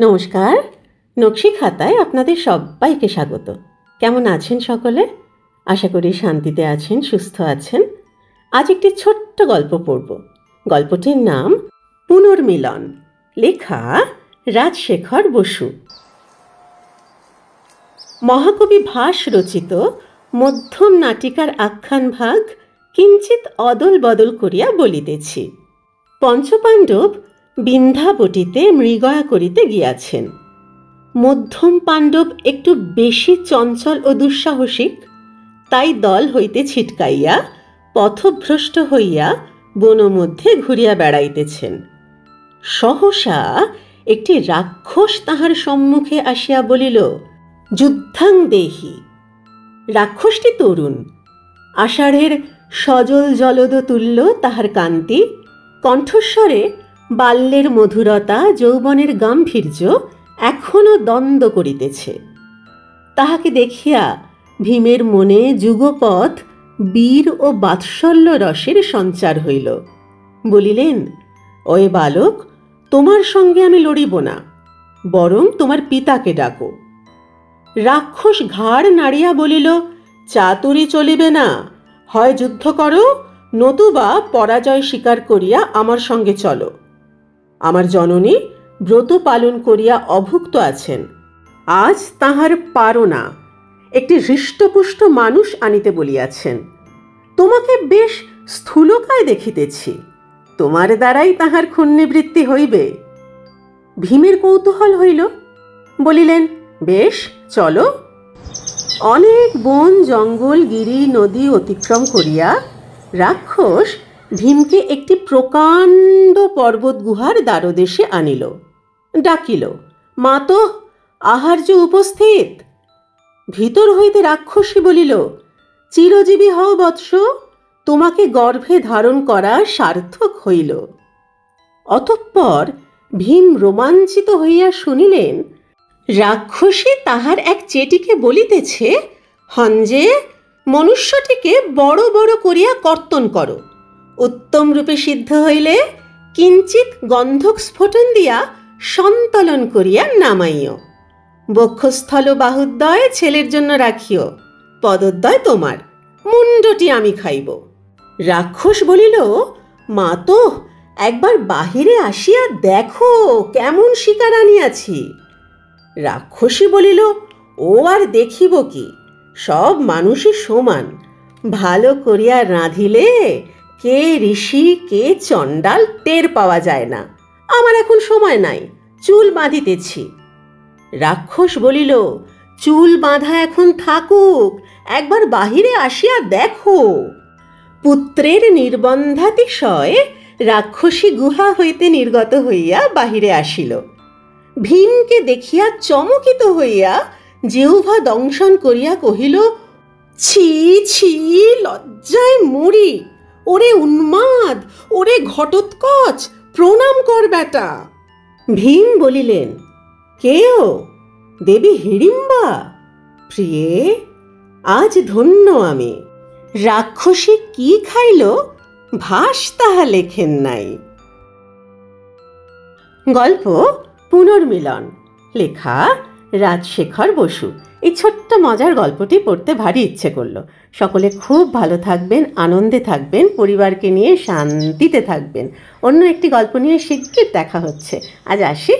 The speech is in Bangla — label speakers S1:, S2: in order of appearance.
S1: নমস্কার, নকশি খাতায় আপনাদের সবাইকে স্বাগত। কেমন আছেন সকলে? আশা করি শান্তিতে আছেন, সুস্থ আছেন। আজ একটি ছোট্ট গল্প পড়ব। গল্পটির নাম পুনর্মিলন, লেখা রাজশেখর বসু। মহাকবি ভাস রচিত মধ্যম নাটিকার আখ্যান ভাগ কিঞ্চিত অদল বদল করিয়া বলিতেছি। পঞ্চপাণ্ডব বিন্ধ্যাবটিতে মৃগয়া করিতে গিয়াছেন। মধ্যম পাণ্ডব একটু বেশি চঞ্চল ও দুঃসাহসিক, তাই দল হইতে ছিটকাইয়া পথভ্রষ্ট হইয়া বনমধ্যে ঘুরিয়া বেড়াইতেছেন। সহসা একটি রাক্ষস তাহার সম্মুখে আসিয়া বলিল, যুদ্ধাং দেহি। রাক্ষসটি তরুণ, আষাঢ়ের সজল জলদ তুল্য তাহার কান্তি, কণ্ঠস্বরে বাল্যের মধুরতা, যৌবনের গাম্ভীর্য এখনো দ্বন্দ্ব করিতেছে। তাহাকে দেখিয়া ভীমের মনে যুগপৎ বীর ও বাৎসল্য রসের সঞ্চার হইল। বলিলেন, ওয়ে বালক, তোমার সঙ্গে আমি লড়িব না, বরং তোমার পিতাকে ডাকো। রাক্ষস ঘাড় নাড়িয়া বলিল, চাতুরি চলিবে না, হয় যুদ্ধ করো, নতুবা পরাজয় স্বীকার করিয়া আমার সঙ্গে চলো। আমার জননী ব্রত পালন করিয়া অভুক্ত আছেন, আজ তাহার পারো না, একটি হৃষ্টপুষ্ট মানুষ আনিতে বলিয়াছেন। তোমাকে বেশ স্থূলকায় দেখিতেছি, তোমার দ্বারাই তাহার ক্ষুণ্ণিবৃত্তি হইবে। ভীমের কৌতূহল হইল, বলিলেন, বেশ, চলো। অনেক বন জঙ্গল গিরি নদী অতিক্রম করিয়া রাক্ষস ভীমকে একটি প্রকাণ্ড পর্বত গুহার দ্বারদেশে আনিল। ডাকিল, মাতো, আহার্য উপস্থিত। ভিতর হইতে রাক্ষসী বলিল, চিরজীবী হও বৎস, তোমাকে গর্ভে ধারণ করা সার্থক হইল। অতঃপর ভীম রোমাঞ্চিত হইয়া শুনিলেন, রাক্ষসী তাহার এক চেটিকে বলিতেছে, হঞ্জে, মনুষ্যটিকে বড় বড় করিয়া কর্তন করো, উত্তম রূপে সিদ্ধ হইলে কিঞ্চিত গন্ধক স্ফোটন দিয়া সন্তলন করিয়া নামাইও। বক্ষস্থল বাহুদ্বয় ছেলের জন্য রাখিও, পদদ্বয় তোমার, মুন্ডটি আমি খাইব। রাক্ষস বলিল, মাতো, একবার বাহিরে আসিয়া দেখো কেমন শিকার আনিয়াছি। রাক্ষসী বলিল, ও আর দেখিব কি, সব মানুষই সমান, ভালো করিয়া রাঁধিলে কে ঋষি কে চণ্ডাল টের পাওয়া যায় না। আমার এখন সময় নাই, চুল বাঁধিতেছি। রাক্ষস বলিল, চুল বাঁধা এখন থাকুক, একবার বাহিরে আসিয়া দেখো। পুত্রের নির্বন্ধাতিশয় রাক্ষসী গুহা হইতে নির্গত হইয়া বাহিরে আসিল। ভীমকে দেখিয়া চমকিত হইয়া জিহ্বা দংশন করিয়া কহিল, ছি ছি, লজ্জায় মরি, ওরে উন্মাদ, ওরে ঘটোৎকচ, প্রণাম কর বেটা। ভীম বলিলেন, কেও? দেবী হিড়িম্বা? প্রিয়ে, আজ ধন্য আমি। রাক্ষসী কি খাইল ভাস তাহা লেখেন নাই। গল্প পুনর্মিলন, লেখা রাজশেখর বসু। এই ছোট্ট মজার গল্পটি পড়তে ভারী ইচ্ছে করলো। সকলে খুব ভালো থাকবেন, আনন্দে থাকবেন, পরিবারকে নিয়ে শান্তিতে থাকবেন। অন্য একটি গল্প নিয়ে শিগগির দেখা হচ্ছে। আজ আসি।